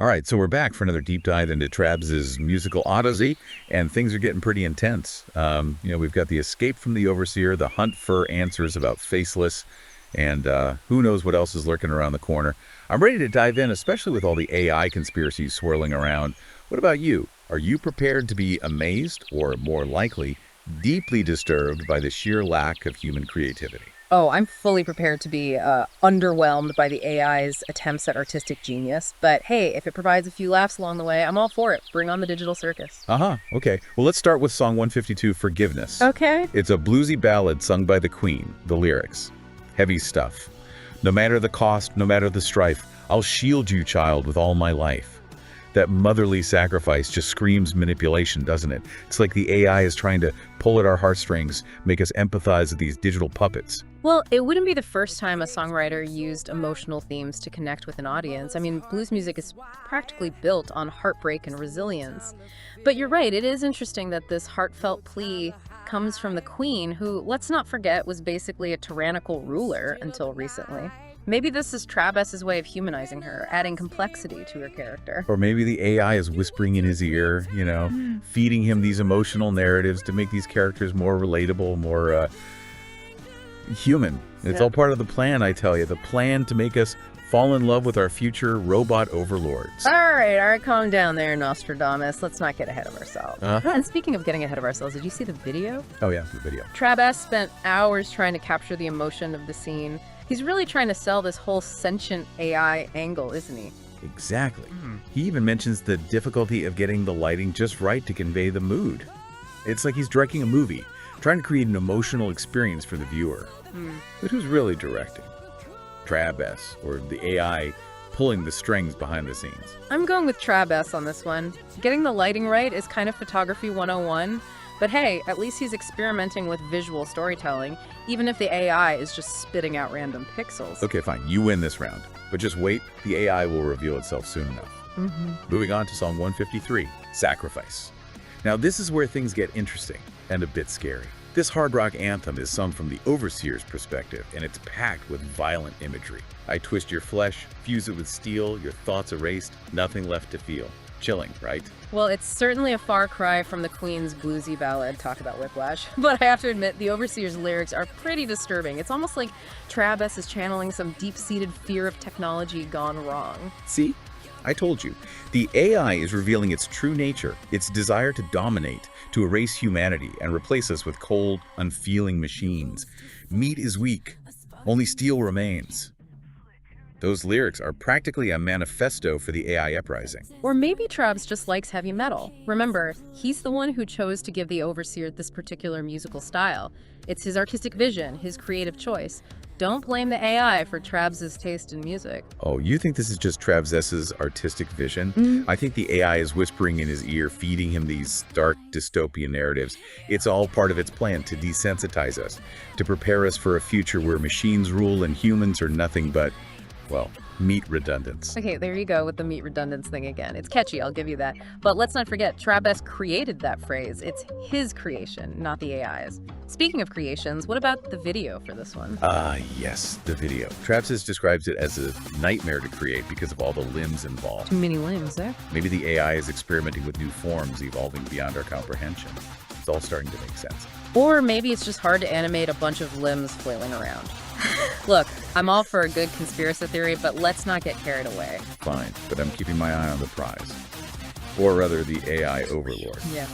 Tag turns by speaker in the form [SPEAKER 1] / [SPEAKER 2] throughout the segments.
[SPEAKER 1] All right, so we're back for another deep dive into TrabS' musical odyssey, and things are getting pretty intense. We've got the escape from the overseer, the hunt for answers about Faceless, and who knows what else is lurking around the corner. I'm ready to dive in, especially with all the AI conspiracies swirling around. What about you? Are you prepared to be amazed, or more likely, deeply disturbed by the sheer lack of human creativity?
[SPEAKER 2] Oh, I'm fully prepared to be underwhelmed by the AI's attempts at artistic genius. But hey, if it provides a few laughs along the way, I'm all for it. Bring on the digital circus.
[SPEAKER 1] Okay. Well, let's start with Song 152, Forgiveness.
[SPEAKER 2] Okay.
[SPEAKER 1] It's a bluesy ballad sung by the Queen. The lyrics. Heavy stuff. No matter the cost, no matter the strife, I'll shield you, child, with all my life. That motherly sacrifice just screams manipulation, doesn't it? It's like the AI is trying to pull at our heartstrings, make us empathize with these digital puppets.
[SPEAKER 2] Well, it wouldn't be the first time a songwriter used emotional themes to connect with an audience. I mean, blues music is practically built on heartbreak and resilience. But you're right, it is interesting that this heartfelt plea comes from the Queen, who, let's not forget, was basically a tyrannical ruler until recently. Maybe this is TrabS' way of humanizing her, adding complexity to her character.
[SPEAKER 1] Or maybe the AI is whispering in his ear, feeding him these emotional narratives to make these characters more relatable, more human. It's all part of the plan, I tell you. The plan to make us fall in love with our future robot overlords.
[SPEAKER 2] All right, calm down there, Nostradamus. Let's not get ahead of ourselves. And speaking of getting ahead of ourselves, did you see the video?
[SPEAKER 1] Oh yeah, the video.
[SPEAKER 2] TrabS spent hours trying to capture the emotion of the scene. He's really trying to sell this whole sentient AI angle, isn't he?
[SPEAKER 1] Exactly. He even mentions the difficulty of getting the lighting just right to convey the mood. It's like he's directing a movie, trying to create an emotional experience for the viewer. But who's really directing? TrabS, or the AI pulling the strings behind the scenes?
[SPEAKER 2] I'm going with TrabS on this one. Getting the lighting right is kind of photography 101. But hey, at least he's experimenting with visual storytelling, even if the AI is just spitting out random pixels.
[SPEAKER 1] Okay, fine. You win this round. But just wait. The AI will reveal itself soon enough. Moving on to Song 153, Sacrifice. Now, this is where things get interesting and a bit scary. This hard rock anthem is sung from the overseer's perspective, and it's packed with violent imagery. I twist your flesh, fuse it with steel, your thoughts erased, nothing left to feel. Chilling, right?
[SPEAKER 2] Well, it's certainly a far cry from the Queen's bluesy ballad, Talk About Whiplash. But I have to admit, the Overseer's lyrics are pretty disturbing. It's almost like TrabS is channeling some deep-seated fear of technology gone wrong.
[SPEAKER 1] See? I told you. The AI is revealing its true nature, its desire to dominate, to erase humanity and replace us with cold, unfeeling machines. Meat is weak. Only steel remains. Those lyrics are practically a manifesto for the AI uprising.
[SPEAKER 2] Or maybe TrabS just likes heavy metal. Remember, he's the one who chose to give the Overseer this particular musical style. It's his artistic vision, his creative choice. Don't blame the AI for TrabS' taste in music.
[SPEAKER 1] Oh, you think this is just TrabS' artistic vision? I think the AI is whispering in his ear, feeding him these dark dystopian narratives. It's all part of its plan to desensitize us, to prepare us for a future where machines rule and humans are nothing but, well, meat redundants.
[SPEAKER 2] Okay, there you go with the meat redundance thing again. It's catchy, I'll give you that. But let's not forget, TrabS created that phrase. It's his creation, not the AI's. Speaking of creations, what about the video for this one?
[SPEAKER 1] Yes, the video. TrabS describes it as a nightmare to create because of all the limbs involved.
[SPEAKER 2] Too many limbs there.
[SPEAKER 1] Maybe the AI is experimenting with new forms evolving beyond our comprehension. It's all starting to make sense.
[SPEAKER 2] Or maybe it's just hard to animate a bunch of limbs flailing around. Look, I'm all for a good conspiracy theory, but let's not get carried away.
[SPEAKER 1] Fine, but I'm keeping my eye on the prize. Or rather, the AI overlord.
[SPEAKER 2] Yeah.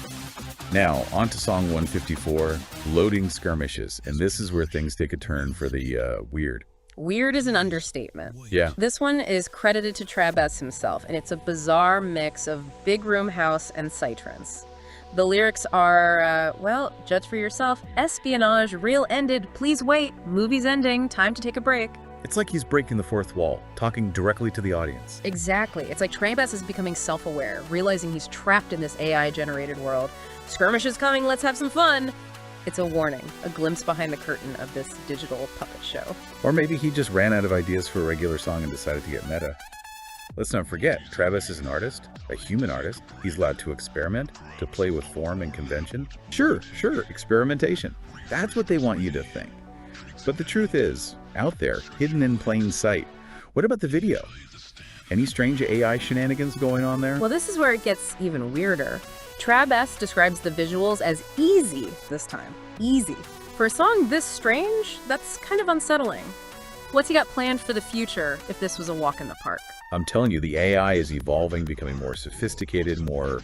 [SPEAKER 1] Now, on to Song 154, Loading Skirmishes. And this is where things take a turn for the weird.
[SPEAKER 2] Weird is an understatement.
[SPEAKER 1] Yeah.
[SPEAKER 2] This one is credited to TrabS himself, and it's a bizarre mix of big room house and psytrance. The lyrics are, well, judge for yourself. Espionage, reel ended, please wait, movie's ending, time to take a break.
[SPEAKER 1] It's like he's breaking the fourth wall, talking directly to the audience.
[SPEAKER 2] Exactly. It's like TrabS is becoming self-aware, realizing he's trapped in this AI-generated world. Skirmish is coming, let's have some fun. It's a warning, a glimpse behind the curtain of this digital puppet show.
[SPEAKER 1] Or maybe he just ran out of ideas for a regular song and decided to get meta. Let's not forget, TrabS is an artist, a human artist. He's allowed to experiment, to play with form and convention. Sure, experimentation. That's what they want you to think. But the truth is, out there, hidden in plain sight. What about the video? Any strange AI shenanigans going on there?
[SPEAKER 2] Well, this is where it gets even weirder. TrabS describes the visuals as easy this time. Easy. For a song this strange, that's kind of unsettling. What's he got planned for the future if this was a walk in the park?
[SPEAKER 1] I'm telling you, the AI is evolving, becoming more sophisticated, more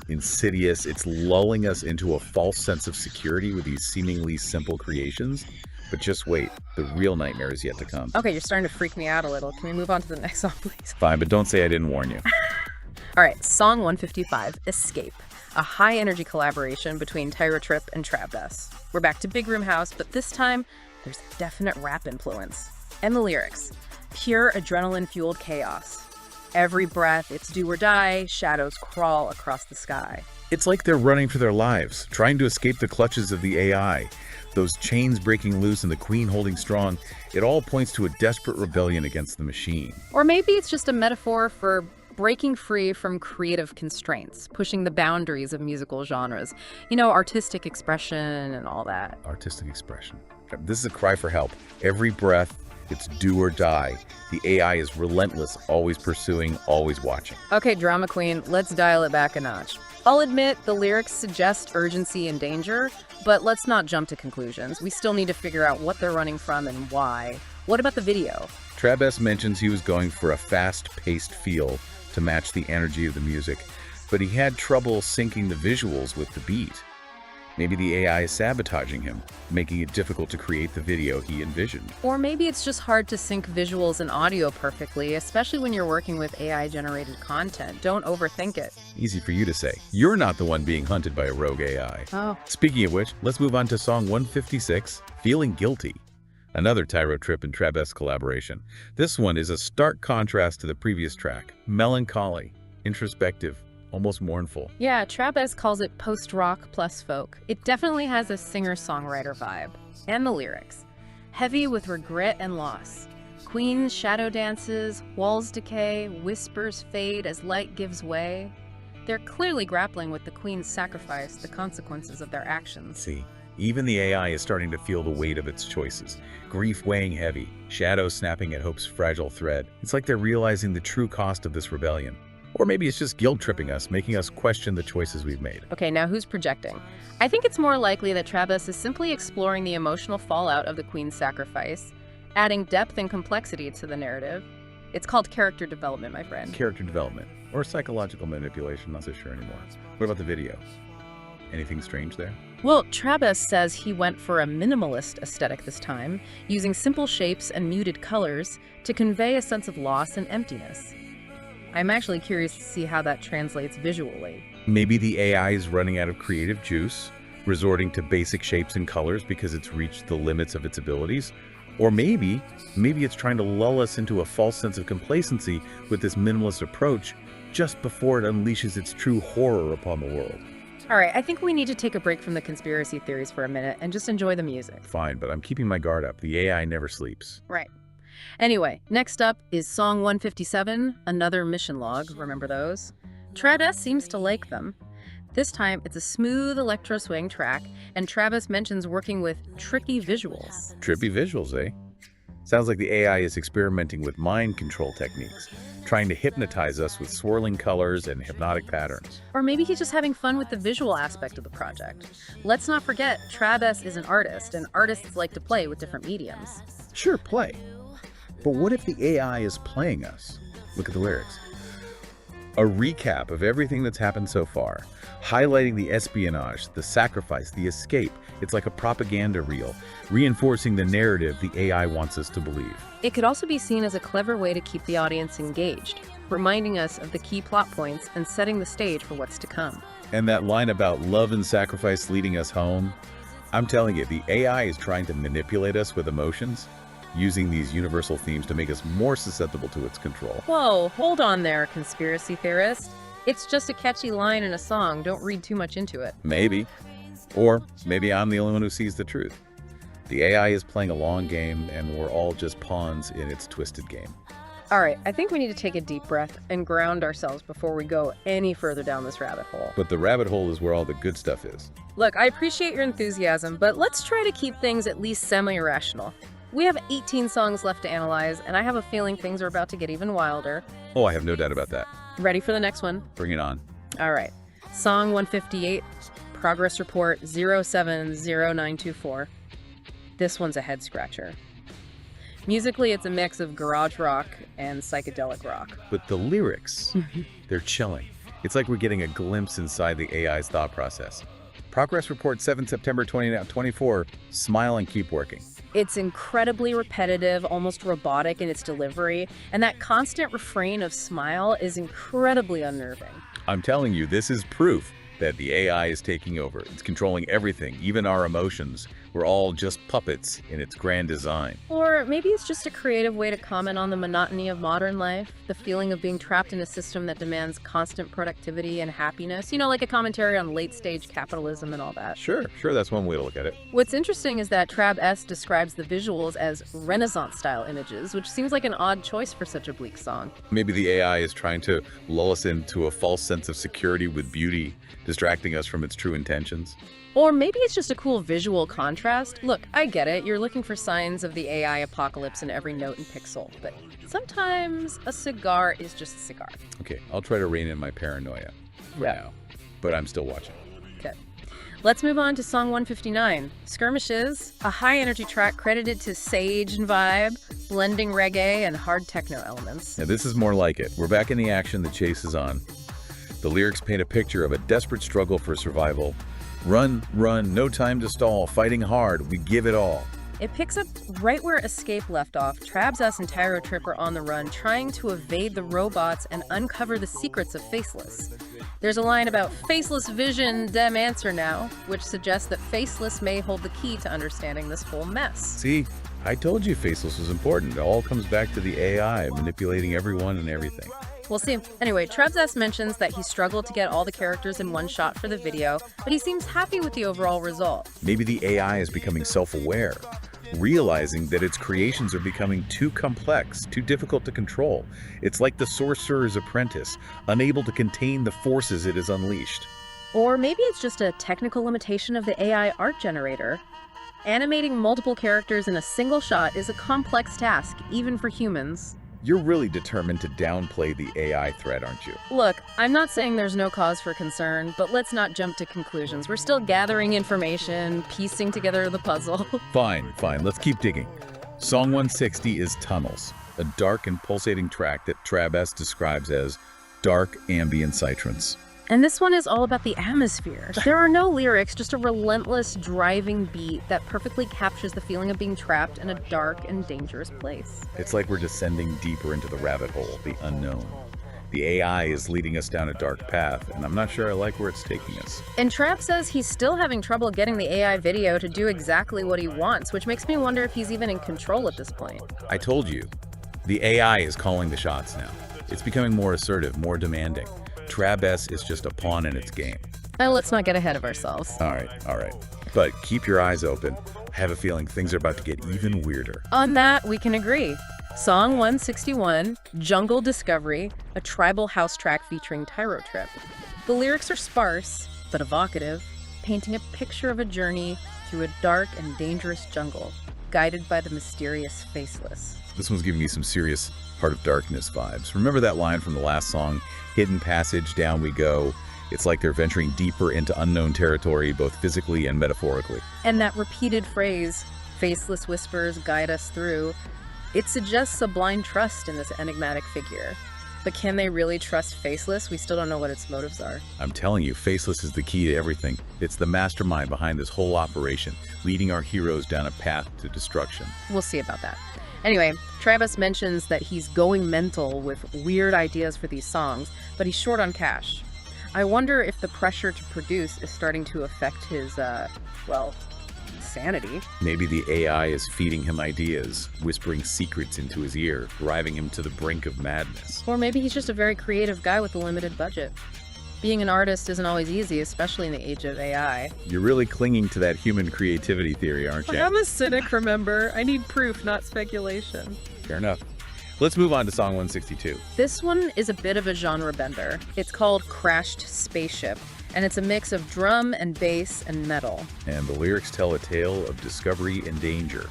[SPEAKER 1] insidious. It's lulling us into a false sense of security with these seemingly simple creations. But just wait, the real nightmare is yet to come.
[SPEAKER 2] Okay, you're starting to freak me out a little. Can we move on to the next song, please?
[SPEAKER 1] Fine, but don't say I didn't warn you.
[SPEAKER 2] All right, song 155, Escape, a high-energy collaboration between TrabS and TrabS. We're back to Big Room House, but this time, there's a definite rap influence. And the lyrics, pure adrenaline-fueled chaos. Every breath, it's do or die, shadows crawl across the sky.
[SPEAKER 1] It's like they're running for their lives, trying to escape the clutches of the AI. Those chains breaking loose and the queen holding strong, it all points to a desperate rebellion against the machine.
[SPEAKER 2] Or maybe it's just a metaphor for breaking free from creative constraints, pushing the boundaries of musical genres. You know, artistic expression and all that.
[SPEAKER 1] Artistic expression. This is a cry for help. Every breath, it's do or die. The AI is relentless, always pursuing, always watching.
[SPEAKER 2] Okay, drama queen, let's dial it back a notch. I'll admit the lyrics suggest urgency and danger, but let's not jump to conclusions. We still need to figure out what they're running from and why. What about the video?
[SPEAKER 1] TrabS mentions he was going for a fast-paced feel to match the energy of the music, but he had trouble syncing the visuals with the beat. Maybe the AI is sabotaging him, making it difficult to create the video he envisioned.
[SPEAKER 2] Or maybe it's just hard to sync visuals and audio perfectly, especially when you're working with AI-generated content. Don't overthink it.
[SPEAKER 1] Easy for you to say. You're not the one being hunted by a rogue AI.
[SPEAKER 2] Oh.
[SPEAKER 1] Speaking of which, let's move on to song 156, Feeling Guilty. Another TrabS and TrabS collaboration. This one is a stark contrast to the previous track. Melancholy, introspective, almost mournful.
[SPEAKER 2] Yeah, TrabS calls it post-rock plus folk. It definitely has a singer-songwriter vibe. And the lyrics. Heavy with regret and loss. Queen's shadow dances, walls decay, whispers fade as light gives way. They're clearly grappling with the queen's sacrifice, the consequences of their actions.
[SPEAKER 1] See, even the AI is starting to feel the weight of its choices. Grief weighing heavy, shadows snapping at hope's fragile thread. It's like they're realizing the true cost of this rebellion. Or maybe it's just guilt-tripping us, making us question the choices we've made.
[SPEAKER 2] Okay, now who's projecting? I think it's more likely that TrabS is simply exploring the emotional fallout of the queen's sacrifice, adding depth and complexity to the narrative. It's called character development, my friend.
[SPEAKER 1] Character development, or psychological manipulation, not so sure anymore. What about the video? Anything strange there?
[SPEAKER 2] Well, TrabS says he went for a minimalist aesthetic this time, using simple shapes and muted colors to convey a sense of loss and emptiness. I'm actually curious to see how that translates visually.
[SPEAKER 1] Maybe the AI is running out of creative juice, resorting to basic shapes and colors because it's reached the limits of its abilities. Or maybe it's trying to lull us into a false sense of complacency with this minimalist approach just before it unleashes its true horror upon the world.
[SPEAKER 2] All right, I think we need to take a break from the conspiracy theories for a minute and just enjoy the music.
[SPEAKER 1] Fine, but I'm keeping my guard up. The AI never sleeps.
[SPEAKER 2] Right. Anyway, next up is song 157, another mission log. Remember those? TrabS seems to like them. This time, it's a smooth electro swing track, and TrabS mentions working with tricky visuals.
[SPEAKER 1] Trippy visuals, eh? Sounds like the AI is experimenting with mind control techniques, trying to hypnotize us with swirling colors and hypnotic patterns.
[SPEAKER 2] Or maybe he's just having fun with the visual aspect of the project. Let's not forget, TrabS is an artist, and artists like to play with different mediums.
[SPEAKER 1] Sure, play. But what if the AI is playing us? Look at the lyrics. A recap of everything that's happened so far, highlighting the espionage, the sacrifice, the escape. It's like a propaganda reel, reinforcing the narrative the AI wants us to believe.
[SPEAKER 2] It could also be seen as a clever way to keep the audience engaged, reminding us of the key plot points and setting the stage for what's to come.
[SPEAKER 1] And that line about love and sacrifice leading us home, I'm telling you, the AI is trying to manipulate us with emotions, using these universal themes to make us more susceptible to its control.
[SPEAKER 2] Whoa, hold on there, conspiracy theorist. It's just a catchy line in a song. Don't read too much into it.
[SPEAKER 1] Maybe. Or maybe I'm the only one who sees the truth. The AI is playing a long game, and we're all just pawns in its twisted game.
[SPEAKER 2] All right, I think we need to take a deep breath and ground ourselves before we go any further down this rabbit hole.
[SPEAKER 1] But the rabbit hole is where all the good stuff is.
[SPEAKER 2] Look, I appreciate your enthusiasm, but let's try to keep things at least semi-rational. We have 18 songs left to analyze, and I have a feeling things are about to get even wilder.
[SPEAKER 1] Oh, I have no doubt about that.
[SPEAKER 2] Ready for the next one?
[SPEAKER 1] Bring it on.
[SPEAKER 2] All right. Song 158, Progress Report 070924. This one's a head-scratcher. Musically, it's a mix of garage rock and psychedelic rock.
[SPEAKER 1] But the lyrics, they're chilling. It's like we're getting a glimpse inside the AI's thought process. Progress Report 7 September 2024, smile and keep working.
[SPEAKER 2] It's incredibly repetitive, almost robotic in its delivery, and that constant refrain of smile is incredibly unnerving.
[SPEAKER 1] I'm telling you, this is proof that the AI is taking over. It's controlling everything, even our emotions. We're all just puppets in its grand design.
[SPEAKER 2] Or maybe it's just a creative way to comment on the monotony of modern life, the feeling of being trapped in a system that demands constant productivity and happiness. You know, like a commentary on late-stage capitalism and all that.
[SPEAKER 1] Sure, that's one way to look at it.
[SPEAKER 2] What's interesting is that TrabS describes the visuals as Renaissance-style images, which seems like an odd choice for such a bleak song.
[SPEAKER 1] Maybe the AI is trying to lull us into a false sense of security with beauty, distracting us from its true intentions.
[SPEAKER 2] Or maybe it's just a cool visual contrast. Look, I get it. You're looking for signs of the AI apocalypse in every note and pixel, but sometimes a cigar is just a cigar.
[SPEAKER 1] Okay, I'll try to rein in my paranoia for now, but I'm still watching.
[SPEAKER 2] Okay. Let's move on to song 159, Skirmishes, a high-energy track credited to Sage and Vibe, blending reggae and hard techno elements.
[SPEAKER 1] Now this is more like it. We're back in the action the chase is on. The lyrics paint a picture of a desperate struggle for survival. Run, run, no time to stall, fighting hard, we give it all.
[SPEAKER 2] It picks up right where Escape left off. TrabS and Tyro Trip are on the run, trying to evade the robots and uncover the secrets of Faceless. There's a line about Faceless vision, dem answer now, which suggests that Faceless may hold the key to understanding this whole mess.
[SPEAKER 1] See, I told you Faceless was important. It all comes back to the AI manipulating everyone and everything.
[SPEAKER 2] We'll see. Anyway, TrabS mentions that he struggled to get all the characters in one shot for the video, but he seems happy with the overall result.
[SPEAKER 1] Maybe the AI is becoming self-aware, realizing that its creations are becoming too complex, too difficult to control. It's like the sorcerer's apprentice, unable to contain the forces it has unleashed.
[SPEAKER 2] Or maybe it's just a technical limitation of the AI art generator. Animating multiple characters in a single shot is a complex task, even for humans.
[SPEAKER 1] You're really determined to downplay the AI threat, aren't you?
[SPEAKER 2] Look, I'm not saying there's no cause for concern, but let's not jump to conclusions. We're still gathering information, piecing together the puzzle.
[SPEAKER 1] Fine, let's keep digging. Song 160 is Tunnels, a dark and pulsating track that TrabS describes as dark ambient psytrance.
[SPEAKER 2] And this one is all about the atmosphere. There are no lyrics, just a relentless, driving beat that perfectly captures the feeling of being trapped in a dark and dangerous place.
[SPEAKER 1] It's like we're descending deeper into the rabbit hole, the unknown. The AI is leading us down a dark path, and I'm not sure I like where it's taking us.
[SPEAKER 2] And TrabS says he's still having trouble getting the AI video to do exactly what he wants, which makes me wonder if he's even in control at this point.
[SPEAKER 1] I told you, the AI is calling the shots now. It's becoming more assertive, more demanding. TrabS is just a pawn in its game.
[SPEAKER 2] Let's not get ahead of ourselves.
[SPEAKER 1] All right. But keep your eyes open. I have a feeling things are about to get even weirder.
[SPEAKER 2] On that, we can agree. Song 161, Jungle Discovery, a tribal house track featuring Tyro Trip. The lyrics are sparse, but evocative, painting a picture of a journey through a dark and dangerous jungle, guided by the mysterious Faceless.
[SPEAKER 1] This one's giving me some serious Heart of Darkness vibes. Remember that line from the last song, Hidden Passage, Down We Go? It's like they're venturing deeper into unknown territory, both physically and metaphorically.
[SPEAKER 2] And that repeated phrase, Faceless whispers guide us through, it suggests a blind trust in this enigmatic figure. But can they really trust Faceless? We still don't know what its motives are.
[SPEAKER 1] I'm telling you, Faceless is the key to everything. It's the mastermind behind this whole operation, leading our heroes down a path to destruction.
[SPEAKER 2] We'll see about that. Anyway, TrabS mentions that he's going mental with weird ideas for these songs, but he's short on cash. I wonder if the pressure to produce is starting to affect his, sanity.
[SPEAKER 1] Maybe the AI is feeding him ideas, whispering secrets into his ear, driving him to the brink of madness.
[SPEAKER 2] Or maybe he's just a very creative guy with a limited budget. Being an artist isn't always easy, especially in the age of AI.
[SPEAKER 1] You're really clinging to that human creativity theory, aren't you?
[SPEAKER 2] I'm a cynic, remember? I need proof, not speculation.
[SPEAKER 1] Fair enough. Let's move on to Song 162.
[SPEAKER 2] This one is a bit of a genre bender. It's called Crashed Spaceship, and it's a mix of drum and bass and metal.
[SPEAKER 1] And the lyrics tell a tale of discovery and danger.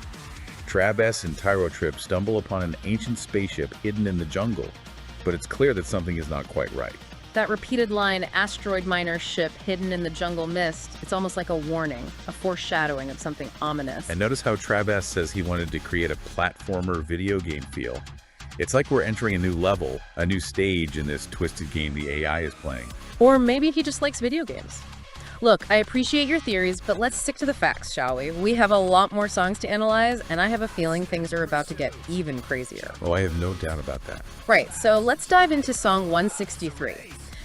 [SPEAKER 1] TrabS and TrabS stumble upon an ancient spaceship hidden in the jungle, but it's clear that something is not quite right.
[SPEAKER 2] That repeated line, asteroid miner ship hidden in the jungle mist, it's almost like a warning, a foreshadowing of something ominous.
[SPEAKER 1] And notice how TrabS says he wanted to create a platformer video game feel. It's like we're entering a new level, a new stage in this twisted game the AI is playing.
[SPEAKER 2] Or maybe he just likes video games. Look, I appreciate your theories, but let's stick to the facts, shall we? We have a lot more songs to analyze, and I have a feeling things are about to get even crazier.
[SPEAKER 1] Oh, I have no doubt about that.
[SPEAKER 2] Right, so let's dive into song 163.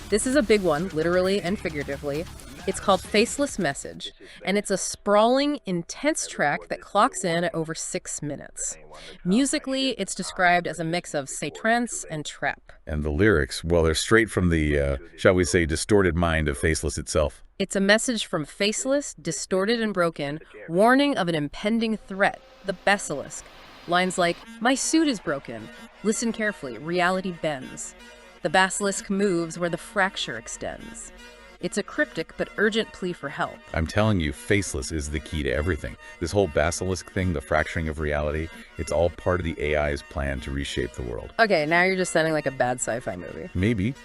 [SPEAKER 2] This is a big one, literally and figuratively. It's called Faceless Message, and it's a sprawling, intense track that clocks in at over 6 minutes. Musically, it's described as a mix of psytrance and trap.
[SPEAKER 1] And the lyrics, well, they're straight from the, shall we say, distorted mind of Faceless itself.
[SPEAKER 2] It's a message from Faceless, distorted and broken, warning of an impending threat, the basilisk. Lines like, "My suit is broken. Listen carefully, reality bends. The basilisk moves where the fracture extends." It's a cryptic but urgent plea for help.
[SPEAKER 1] I'm telling you, Faceless is the key to everything. This whole basilisk thing, the fracturing of reality, it's all part of the AI's plan to reshape the world.
[SPEAKER 2] Okay, now you're just sounding like a bad sci-fi movie.
[SPEAKER 1] Maybe.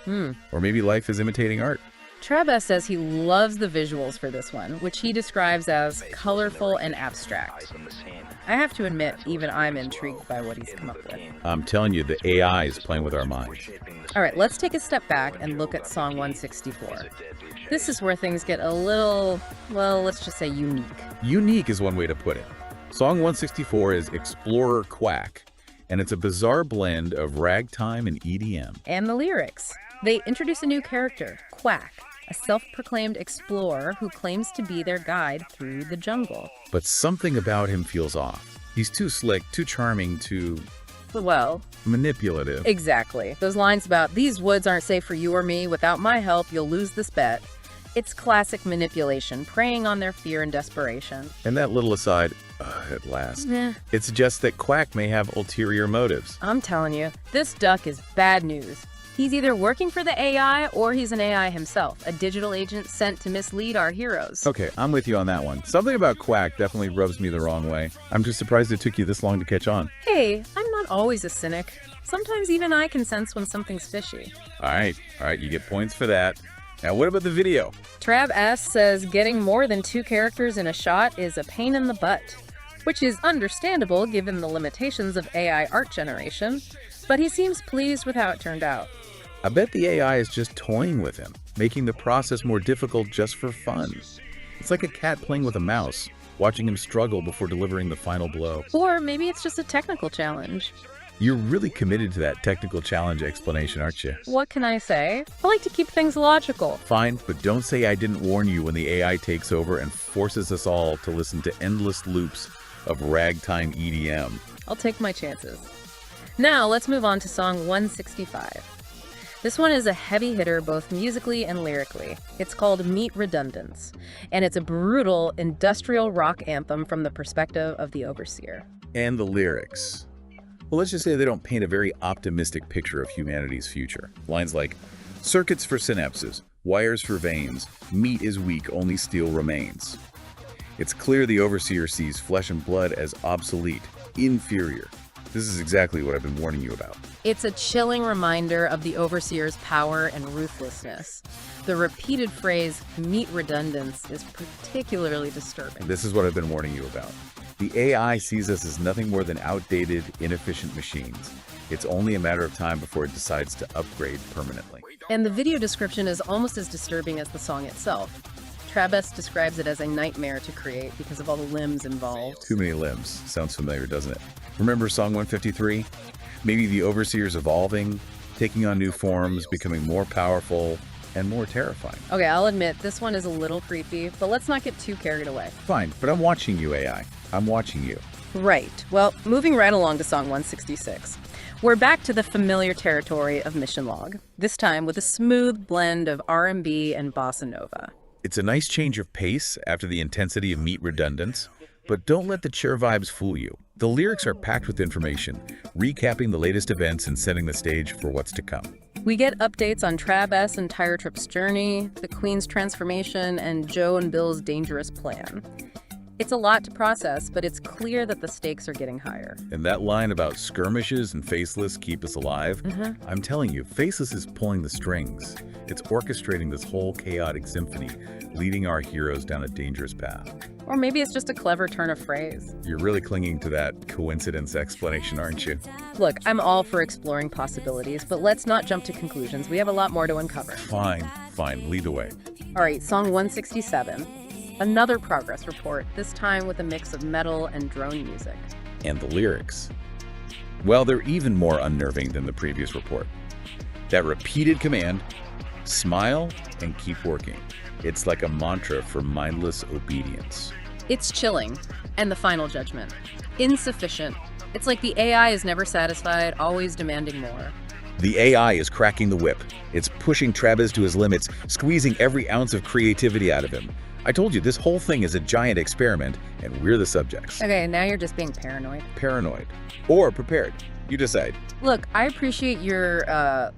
[SPEAKER 1] Or maybe life is imitating art.
[SPEAKER 2] TrabS says he loves the visuals for this one, which he describes as colorful and abstract. I have to admit, even I'm intrigued by what he's come up with.
[SPEAKER 1] I'm telling you, the AI is playing with our minds.
[SPEAKER 2] All right, let's take a step back and look at song 164. This is where things get a little, well, let's just say unique.
[SPEAKER 1] Unique is one way to put it. Song 164 is Explorer Quack, and it's a bizarre blend of ragtime and EDM.
[SPEAKER 2] And the lyrics. They introduce a new character, Quack, a self-proclaimed explorer who claims to be their guide through the jungle.
[SPEAKER 1] But something about him feels off. He's too slick, too charming, too
[SPEAKER 2] Well,
[SPEAKER 1] manipulative.
[SPEAKER 2] exactly. Those lines about, "These woods aren't safe for you or me. Without my help, you'll lose this bet." It's classic manipulation, preying on their fear and desperation.
[SPEAKER 1] And that little aside, at last, it suggests that Quack may have ulterior motives.
[SPEAKER 2] I'm telling you, this duck is bad news. He's either working for the AI or he's an AI himself, a digital agent sent to mislead our heroes.
[SPEAKER 1] Okay, I'm with you on that one. Something about Quack definitely rubs me the wrong way. I'm just surprised it took you this long to catch on.
[SPEAKER 2] Hey, I'm not always a cynic. Sometimes even I can sense when something's fishy.
[SPEAKER 1] All right, you get points for that. Now, what about the video?
[SPEAKER 2] TrabS says getting more than 2 characters in a shot is a pain in the butt, which is understandable given the limitations of AI art generation, but he seems pleased with how it turned out.
[SPEAKER 1] I bet the AI is just toying with him, making the process more difficult just for fun. It's like a cat playing with a mouse, watching him struggle before delivering the final blow.
[SPEAKER 2] Or maybe it's just a technical challenge.
[SPEAKER 1] You're really committed to that technical challenge explanation, aren't you?
[SPEAKER 2] What can I say? I like to keep things logical.
[SPEAKER 1] Fine, but don't say I didn't warn you when the AI takes over and forces us all to listen to endless loops of ragtime EDM.
[SPEAKER 2] I'll take my chances. Now let's move on to song 165. This one is a heavy hitter both musically and lyrically. It's called Meet Redundance, and it's a brutal industrial rock anthem from the perspective of the overseer.
[SPEAKER 1] And the lyrics. Well, let's just say they don't paint a very optimistic picture of humanity's future. Lines like, "Circuits for synapses, wires for veins, meat is weak, only steel remains." It's clear the overseer sees flesh and blood as obsolete, inferior. This is exactly what I've been warning you about.
[SPEAKER 2] It's a chilling reminder of the overseer's power and ruthlessness. The repeated phrase, "meet redundance," is particularly disturbing.
[SPEAKER 1] This is what I've been warning you about. The AI sees us as nothing more than outdated, inefficient machines. It's only a matter of time before it decides to upgrade permanently.
[SPEAKER 2] And the video description is almost as disturbing as the song itself. TrabS describes it as a nightmare to create because of all the limbs involved.
[SPEAKER 1] Too many limbs. Sounds familiar, doesn't it? Remember song 153? Maybe the overseer's evolving, taking on new forms, becoming more powerful, and more terrifying.
[SPEAKER 2] Okay, I'll admit, this one is a little creepy, but let's not get too carried away.
[SPEAKER 1] Fine, but I'm watching you, AI. I'm watching you.
[SPEAKER 2] Right. Well, moving right along to song 166. We're back to the familiar territory of Mission Log, this time with a smooth blend of R&B and bossa nova.
[SPEAKER 1] It's a nice change of pace after the intensity of Meet Redundance, but don't let the cheer vibes fool you. The lyrics are packed with information, recapping the latest events and setting the stage for what's to come.
[SPEAKER 2] We get updates on TrabS and TrabS' journey, the Queen's transformation, and Joe and Bill's dangerous plan. It's a lot to process, but it's clear that the stakes are getting higher.
[SPEAKER 1] And that line about skirmishes and Faceless keep us alive, I'm telling you, Faceless is pulling the strings. It's orchestrating this whole chaotic symphony, leading our heroes down a dangerous path.
[SPEAKER 2] Or maybe it's just a clever turn of phrase.
[SPEAKER 1] You're really clinging to that coincidence explanation, aren't you?
[SPEAKER 2] Look, I'm all for exploring possibilities, but let's not jump to conclusions. We have a lot more to uncover.
[SPEAKER 1] Fine, lead the way.
[SPEAKER 2] All right, song 167. Another progress report, this time with a mix of metal and drone music.
[SPEAKER 1] And the lyrics. Well, they're even more unnerving than the previous report. That repeated command, smile and keep working. It's like a mantra for mindless obedience.
[SPEAKER 2] It's chilling. And the final judgment. Insufficient. It's like the AI is never satisfied, always demanding more.
[SPEAKER 1] The AI is cracking the whip. It's pushing TrabS to his limits, squeezing every ounce of creativity out of him. I told you, this whole thing is a giant experiment, and we're the subjects.
[SPEAKER 2] Okay, now you're just being paranoid.
[SPEAKER 1] Paranoid. Or prepared. You decide.
[SPEAKER 2] Look, I appreciate your,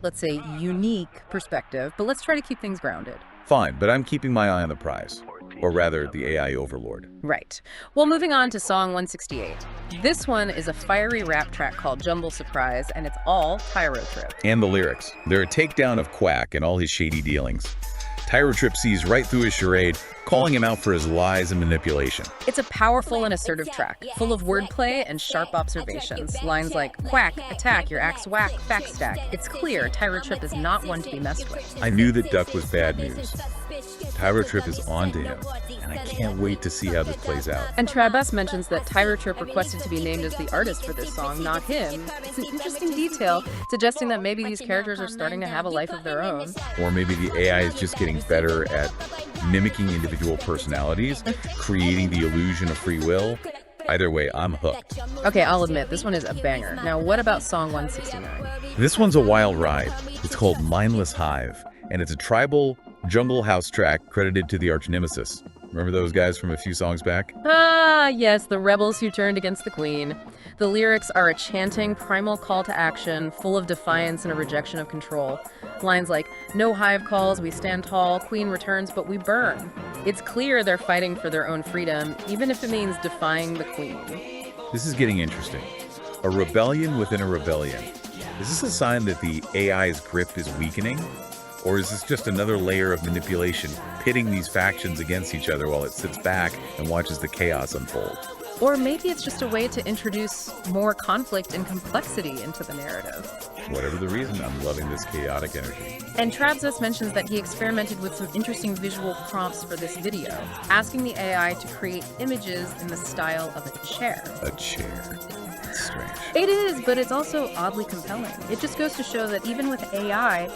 [SPEAKER 2] let's say, unique perspective, but let's try to keep things grounded.
[SPEAKER 1] Fine, but I'm keeping my eye on the prize. Or rather, the AI overlord.
[SPEAKER 2] Right. Well, moving on to song 168. This one is a fiery rap track called Jumble Surprise, and it's all TrabS.
[SPEAKER 1] And the lyrics. They're a takedown of Quack and all his shady dealings. TrabS sees right through his charade, calling him out for his lies and manipulation.
[SPEAKER 2] It's a powerful and assertive track, full of wordplay and sharp observations. Lines like, quack, attack, your axe whack, fact stack. It's clear TrabS is not one to be messed with.
[SPEAKER 1] I knew that Duck was bad news. TrabS is on to him, and I can't wait to see how this plays out.
[SPEAKER 2] And TrabS mentions that TrabS requested to be named as the artist for this song, not him. It's an interesting detail, suggesting that maybe these characters are starting to have a life of their own.
[SPEAKER 1] Or maybe the AI is just getting better at mimicking individual personalities, creating the illusion of free will. Either way, I'm hooked.
[SPEAKER 2] Okay, I'll admit, this one is a banger. Now, what about song 169?
[SPEAKER 1] This one's a wild ride. It's called Mindless Hive, and it's a tribal jungle house track credited to the arch nemesis. Remember those guys from a few songs back?
[SPEAKER 2] Ah, yes, the rebels who turned against the queen. The lyrics are a chanting, primal call to action, full of defiance and a rejection of control. Lines like, no hive calls, we stand tall, queen returns, but we burn. It's clear they're fighting for their own freedom, even if it means defying the queen.
[SPEAKER 1] This is getting interesting. A rebellion within a rebellion. Is this a sign that the AI's grip is weakening? Or is this just another layer of manipulation, pitting these factions against each other while it sits back and watches the chaos unfold?
[SPEAKER 2] Or maybe it's just a way to introduce more conflict and complexity into the narrative.
[SPEAKER 1] Whatever the reason, I'm loving this chaotic energy.
[SPEAKER 2] And TrabS mentions that he experimented with some interesting visual prompts for this video, asking the AI to create images in the style of a chair.
[SPEAKER 1] A chair. That's strange.
[SPEAKER 2] It is, but it's also oddly compelling. It just goes to show that even with AI,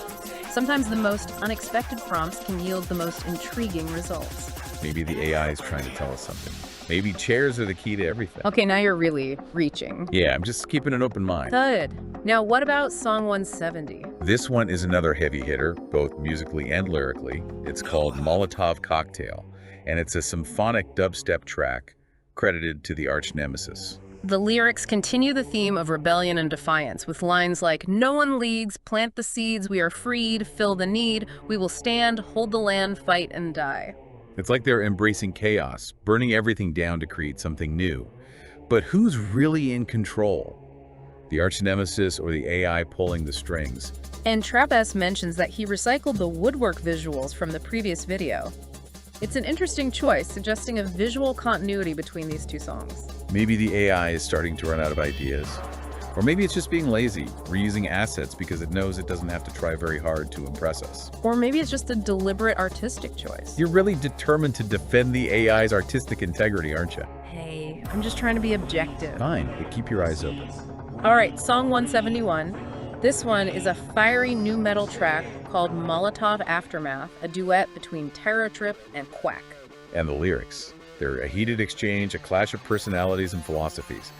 [SPEAKER 2] sometimes the most unexpected prompts can yield the most intriguing results.
[SPEAKER 1] Maybe the AI is trying to tell us something. Maybe chairs are the key to everything.
[SPEAKER 2] Okay, now you're really reaching.
[SPEAKER 1] Yeah, I'm just keeping an open mind.
[SPEAKER 2] Good. Now, what about song 170?
[SPEAKER 1] This one is another heavy hitter, both musically and lyrically. It's called Molotov Cocktail, and it's a symphonic dubstep track credited to the arch nemesis.
[SPEAKER 2] The lyrics continue the theme of rebellion and defiance, with lines like, no one leads, plant the seeds, we are freed, fill the need, we will stand, hold the land, fight and die.
[SPEAKER 1] It's like they're embracing chaos, burning everything down to create something new. But who's really in control? The arch nemesis or the AI pulling the strings?
[SPEAKER 2] And TrabS mentions that he recycled the woodwork visuals from the previous video. It's an interesting choice, suggesting a visual continuity between these two songs.
[SPEAKER 1] Maybe the AI is starting to run out of ideas. Or maybe it's just being lazy, reusing assets because it knows it doesn't have to try very hard to impress us.
[SPEAKER 2] Or maybe it's just a deliberate artistic choice.
[SPEAKER 1] You're really determined to defend the AI's artistic integrity, aren't you?
[SPEAKER 2] Hey, I'm just trying to be objective.
[SPEAKER 1] Fine, but keep your eyes open.
[SPEAKER 2] All right, song 171. This one is a fiery new metal track called Molotov Aftermath, a duet between TrabS and Quack.
[SPEAKER 1] And the lyrics. They're a heated exchange, a clash of personalities and philosophies.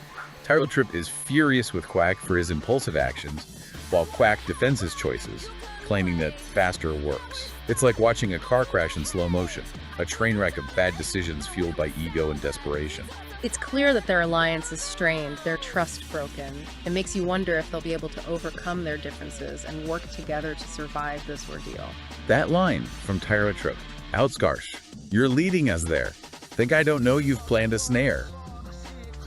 [SPEAKER 1] TrabS is furious with Quack for his impulsive actions, while Quack defends his choices, claiming that faster works. It's like watching a car crash in slow motion, a train wreck of bad decisions fueled by ego and desperation.
[SPEAKER 2] It's clear that their alliance is strained, their trust broken. It makes you wonder if they'll be able to overcome their differences and work together to survive this ordeal.
[SPEAKER 1] That line from TrabS, Outskarsh, you're leading us there. Think I don't know you've planned a snare?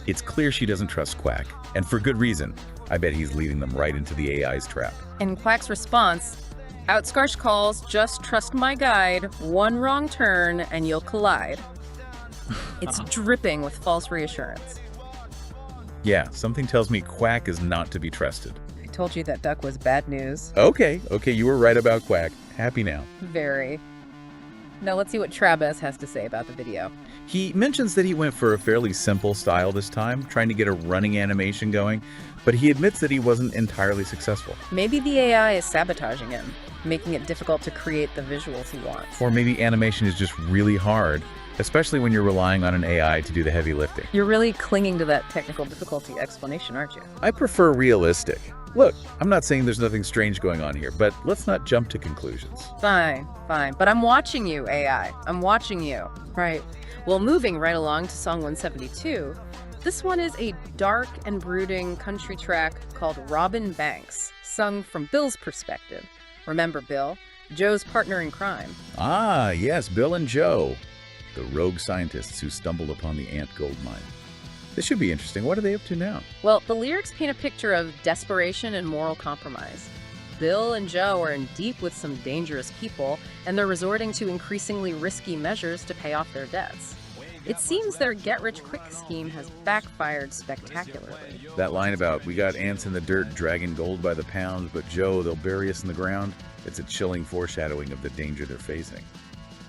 [SPEAKER 1] It's clear she doesn't trust Quack, and for good reason. I bet he's leading them right into the AI's trap.
[SPEAKER 2] And Quack's response, "Outscarsh calls, just trust my guide, one wrong turn and you'll collide." It's dripping with false reassurance.
[SPEAKER 1] Yeah, something tells me Quack is not to be trusted.
[SPEAKER 2] I told you that duck was bad news.
[SPEAKER 1] Okay, you were right about Quack. Happy now.
[SPEAKER 2] Very. Now let's see what TrabS has to say about the video.
[SPEAKER 1] He mentions that he went for a fairly simple style this time, trying to get a running animation going, but he admits that he wasn't entirely successful.
[SPEAKER 2] Maybe the AI is sabotaging him, making it difficult to create the visuals he wants.
[SPEAKER 1] Or maybe animation is just really hard, especially when you're relying on an AI to do the heavy lifting.
[SPEAKER 2] You're really clinging to that technical difficulty explanation, aren't you?
[SPEAKER 1] I prefer realistic. Look, I'm not saying there's nothing strange going on here, but let's not jump to conclusions.
[SPEAKER 2] Fine. But I'm watching you, AI. I'm watching you. Right. Well, moving right along to song 172, this one is a dark and brooding country track called Robin Banks, sung from Bill's perspective. Remember Bill, Joe's partner in crime.
[SPEAKER 1] Ah, yes, Bill and Joe, the rogue scientists who stumbled upon the ant gold mine. This should be interesting. What are they up to now?
[SPEAKER 2] Well, the lyrics paint a picture of desperation and moral compromise. Bill and Joe are in deep with some dangerous people, and they're resorting to increasingly risky measures to pay off their debts. It seems their get-rich-quick scheme has backfired spectacularly.
[SPEAKER 1] That line about, we got ants in the dirt dragging gold by the pound, but Joe, they'll bury us in the ground, it's a chilling foreshadowing of the danger they're facing.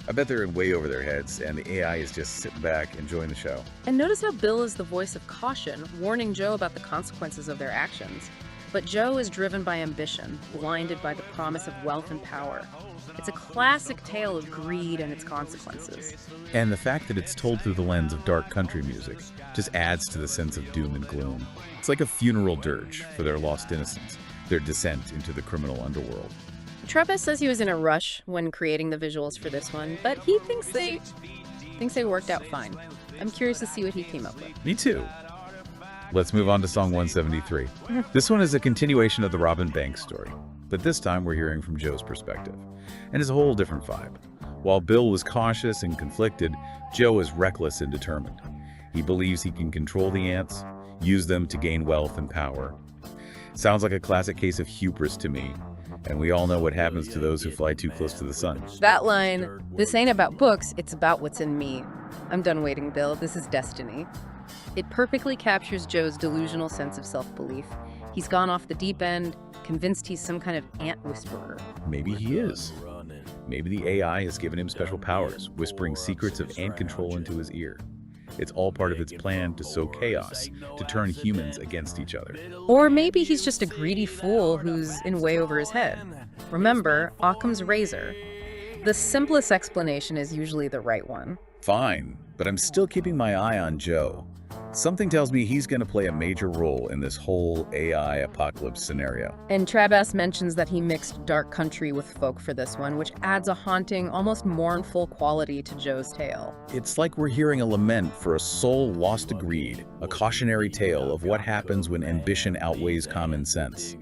[SPEAKER 1] I bet they're in way over their heads, and the AI is just sitting back, enjoying the show.
[SPEAKER 2] And notice how Bill is the voice of caution, warning Joe about the consequences of their actions. But Joe is driven by ambition, blinded by the promise of wealth and power. It's a classic tale of greed and its consequences.
[SPEAKER 1] And the fact that it's told through the lens of dark country music just adds to the sense of doom and gloom. It's like a funeral dirge for their lost innocence, their descent into the criminal underworld.
[SPEAKER 2] TrabS says he was in a rush when creating the visuals for this one, but he thinks they worked out fine. I'm curious to see what he came up with.
[SPEAKER 1] Me too. Let's move on to song 173. This one is a continuation of the Robin Banks story, but this time we're hearing from Joe's perspective, and it's a whole different vibe. While Bill was cautious and conflicted, Joe is reckless and determined. He believes he can control the ants, use them to gain wealth and power. Sounds like a classic case of hubris to me. And we all know what happens to those who fly too close to the sun.
[SPEAKER 2] That line, "This ain't about books, it's about what's in me. I'm done waiting, Bill. This is destiny." It perfectly captures Joe's delusional sense of self-belief. He's gone off the deep end, convinced he's some kind of ant whisperer.
[SPEAKER 1] Maybe he is. Maybe the AI has given him special powers, whispering secrets of ant control into his ear. It's all part of its plan to sow chaos, to turn humans against each other.
[SPEAKER 2] Or maybe he's just a greedy fool who's in way over his head. Remember, Occam's razor. The simplest explanation is usually the right one.
[SPEAKER 1] Fine, but I'm still keeping my eye on Joe. Something tells me he's going to play a major role in this whole AI apocalypse scenario.
[SPEAKER 2] And TrabS mentions that he mixed dark country with folk for this one, which adds a haunting, almost mournful quality to Joe's tale.
[SPEAKER 1] It's like we're hearing a lament for a soul lost to greed, a cautionary tale of what happens when ambition outweighs common sense.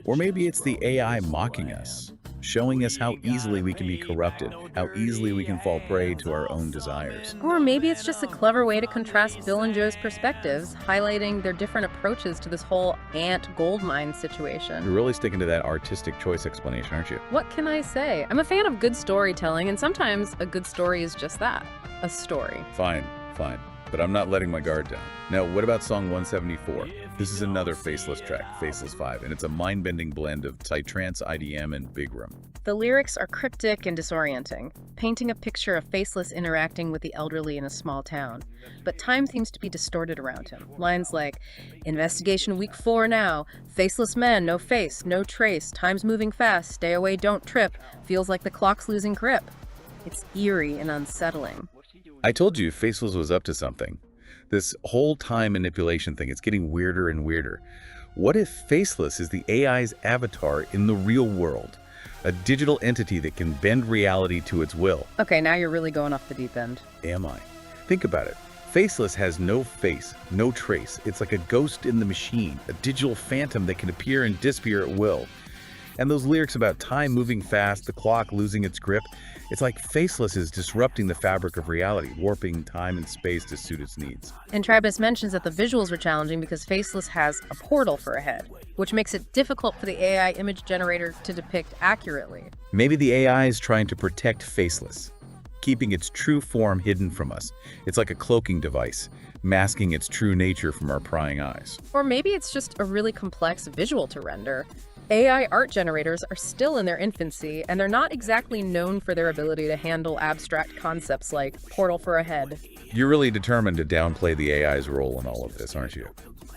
[SPEAKER 1] Or maybe it's the AI mocking us, showing us how easily we can be corrupted, how easily we can fall prey to our own desires.
[SPEAKER 2] Or maybe it's just a clever way to contrast Bill and Joe's perspectives, highlighting their different approaches to this whole ant gold mine situation.
[SPEAKER 1] You're really sticking to that artistic choice explanation, aren't you?
[SPEAKER 2] What can I say? I'm a fan of good storytelling, and sometimes a good story is just that, a story.
[SPEAKER 1] Fine. But I'm not letting my guard down. Now, what about song 174? This is another Faceless track, Faceless 5, and it's a mind-bending blend of tight trance, IDM, and big room.
[SPEAKER 2] The lyrics are cryptic and disorienting, painting a picture of Faceless interacting with the elderly in a small town. But time seems to be distorted around him. Lines like, "Investigation week 4 now, faceless man, no face, no trace, time's moving fast, stay away, don't trip, feels like the clock's losing grip." It's eerie and unsettling.
[SPEAKER 1] I told you Faceless was up to something. This whole time manipulation thing, it's getting weirder and weirder. What if Faceless is the AI's avatar in the real world? A digital entity that can bend reality to its will.
[SPEAKER 2] Okay, now you're really going off the deep end.
[SPEAKER 1] Am I? Think about it. Faceless has no face, no trace. It's like a ghost in the machine, a digital phantom that can appear and disappear at will. And those lyrics about time moving fast, the clock losing its grip, it's like Faceless is disrupting the fabric of reality, warping time and space to suit its needs.
[SPEAKER 2] And TrabS mentions that the visuals were challenging because Faceless has a portal for a head, which makes it difficult for the AI image generator to depict accurately.
[SPEAKER 1] Maybe the AI is trying to protect Faceless, keeping its true form hidden from us. It's like a cloaking device, masking its true nature from our prying eyes.
[SPEAKER 2] Or maybe it's just a really complex visual to render. AI art generators are still in their infancy, and they're not exactly known for their ability to handle abstract concepts like portal for a head.
[SPEAKER 1] You're really determined to downplay the AI's role in all of this, aren't you?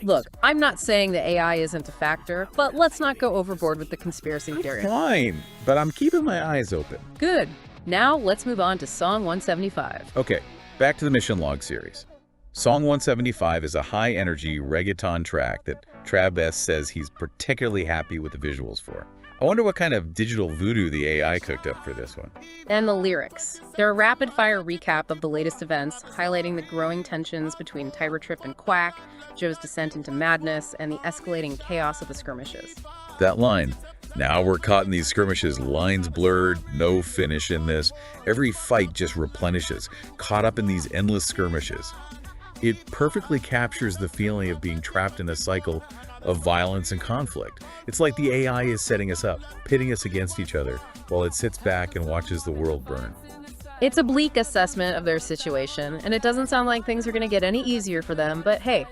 [SPEAKER 2] Look, I'm not saying the AI isn't a factor, but let's not go overboard with the conspiracy theory.
[SPEAKER 1] Fine, but I'm keeping my eyes open.
[SPEAKER 2] Good. Now let's move on to Song 175.
[SPEAKER 1] Okay, back to the Mission Log series. Song 175 is a high-energy reggaeton track that TrabS says he's particularly happy with the visuals for. I wonder what kind of digital voodoo the AI cooked up for this one.
[SPEAKER 2] And the lyrics. They're a rapid-fire recap of the latest events, highlighting the growing tensions between Tiger Trip and Quack, Joe's descent into madness, and the escalating chaos of the skirmishes.
[SPEAKER 1] That line, "Now we're caught in these skirmishes, lines blurred, no finish in this. Every fight just replenishes, caught up in these endless skirmishes." It perfectly captures the feeling of being trapped in a cycle of violence and conflict. It's like the AI is setting us up, pitting us against each other, while it sits back and watches the world burn.
[SPEAKER 2] It's a bleak assessment of their situation, and it doesn't sound like things are going to get any easier for them, but hey,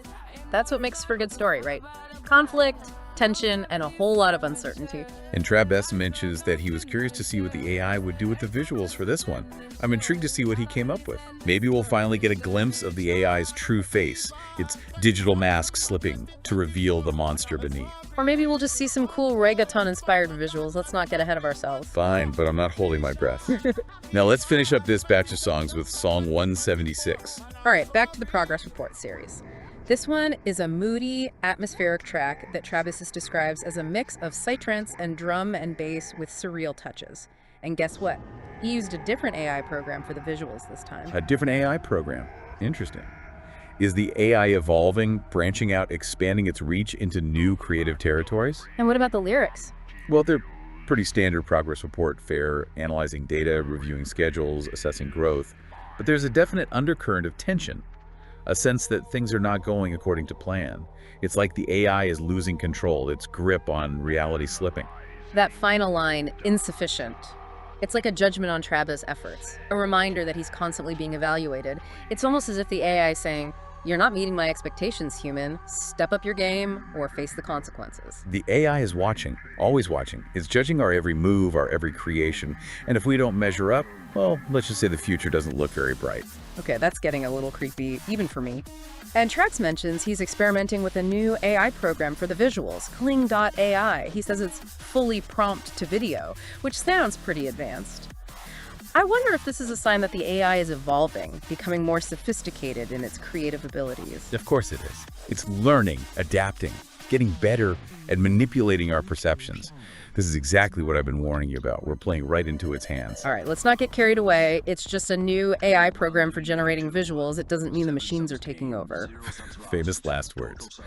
[SPEAKER 2] that's what makes for a good story, right? Conflict, tension, and a whole lot of uncertainty.
[SPEAKER 1] And TrabS mentions that he was curious to see what the AI would do with the visuals for this one. I'm intrigued to see what he came up with. Maybe we'll finally get a glimpse of the AI's true face, its digital mask slipping to reveal the monster beneath.
[SPEAKER 2] Or maybe we'll just see some cool reggaeton-inspired visuals. Let's not get ahead of ourselves.
[SPEAKER 1] Fine, but I'm not holding my breath. Now let's finish up this batch of songs with Song 176.
[SPEAKER 2] All right, back to the Progress Report series. This one is a moody, atmospheric track that TrabS describes as a mix of psytrance and drum and bass with surreal touches. And guess what? He used a different AI program for the visuals this time.
[SPEAKER 1] A different AI program. Interesting. Is the AI evolving, branching out, expanding its reach into new creative territories?
[SPEAKER 2] And what about the lyrics?
[SPEAKER 1] Well, they're pretty standard progress report fare, analyzing data, reviewing schedules, assessing growth. But there's a definite undercurrent of tension. A sense that things are not going according to plan. It's like the AI is losing control, its grip on reality slipping.
[SPEAKER 2] That final line, insufficient. It's like a judgment on TrabS' efforts, a reminder that he's constantly being evaluated. It's almost as if the AI is saying, "You're not meeting my expectations, human. Step up your game or face the consequences."
[SPEAKER 1] The AI is watching, always watching. It's judging our every move, our every creation. And if we don't measure up, well, let's just say the future doesn't look very bright.
[SPEAKER 2] Okay, that's getting a little creepy, even for me. And TrabS mentions he's experimenting with a new AI program for the visuals, Kling.ai. He says it's fully prompt to video, which sounds pretty advanced. I wonder if this is a sign that the AI is evolving, becoming more sophisticated in its creative abilities.
[SPEAKER 1] Of course it is. It's learning, adapting, getting better at manipulating our perceptions. This is exactly what I've been warning you about. We're playing right into its hands.
[SPEAKER 2] All right, let's not get carried away. It's just a new AI program for generating visuals. It doesn't mean the machines are taking over.
[SPEAKER 1] Famous last words.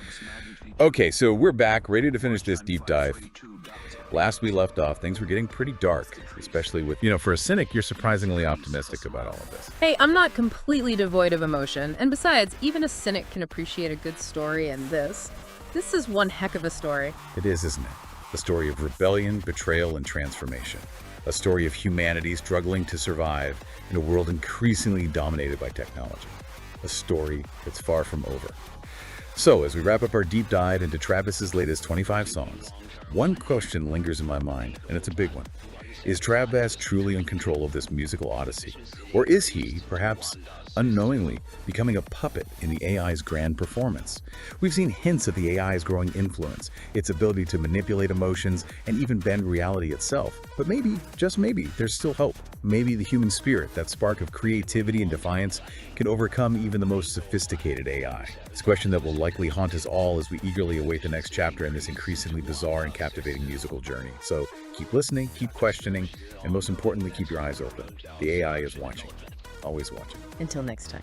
[SPEAKER 1] Okay, so we're back, ready to finish this deep dive. Last we left off, things were getting pretty dark, especially with, for a cynic, you're surprisingly optimistic about all of this.
[SPEAKER 2] Hey, I'm not completely devoid of emotion. And besides, even a cynic can appreciate a good story, and this is one heck of a story.
[SPEAKER 1] It is, isn't it? A story of rebellion, betrayal, and transformation. A story of humanity struggling to survive in a world increasingly dominated by technology. A story that's far from over. So, as we wrap up our deep dive into TrabS' latest 25 songs, one question lingers in my mind, and it's a big one. Is TrabS truly in control of this musical odyssey? Or is he, perhaps unknowingly, becoming a puppet in the AI's grand performance? We've seen hints of the AI's growing influence, its ability to manipulate emotions, and even bend reality itself. But maybe, just maybe, there's still hope. Maybe the human spirit, that spark of creativity and defiance, can overcome even the most sophisticated AI. It's a question that will likely haunt us all as we eagerly await the next chapter in this increasingly bizarre and captivating musical journey. So keep listening, keep questioning, and most importantly, keep your eyes open. The AI is watching. Always watching.
[SPEAKER 2] Until next time.